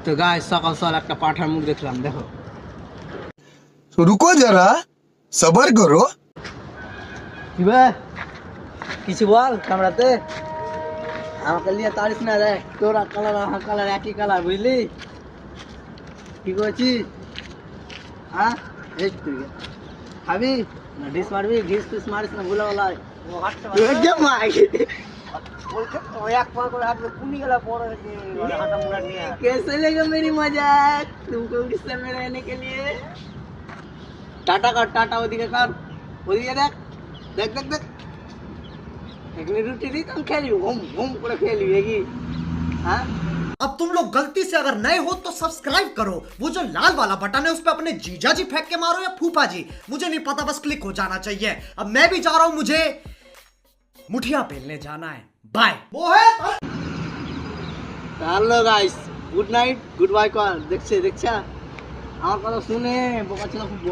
তো গাইস সকাল সকাল একটা পাঠার মুখ দেখলাম, দেখো। रुको जरा सबर करो। কি বে, কিছু বল ক্যামেরাতে। আমাকে নিয়ে তারিস না রে, তোরা কালার আমার কালার একই কালার, বুঝলি? কি করছিস? হ্যাঁ এই তুই খাবি না ডিস মারবি? ডিস টিস মারিস না, ভুলে বলা कैसे लगा मेरी मजाक तुमको उड़ीसा में रहने के लिए? टाटा कर, टाटा ওদিকে কর, ওদিকে দেখ দেখ দেখ দেখ। এখানে রুটি দিই তুমি খেলি, ঘুম ঘুম করে খেলি কি? हाँ अब तुम लोग गलती से अगर नए हो तो सब्सक्राइब करो, वो जो लाल वाला बटन है उस पे अपने जीजा जी फेंक के मारो या फूफा जी, मुझे नहीं पता, बस क्लिक हो जाना चाहिए। अब मैं भी जा रहा हूं, मुझे मुठिया पेलने जाना है। Bye. Hello guys, good night, good bye call. দেখছে দেখছা আমার কথা শুনে বোকা ছিল খুব।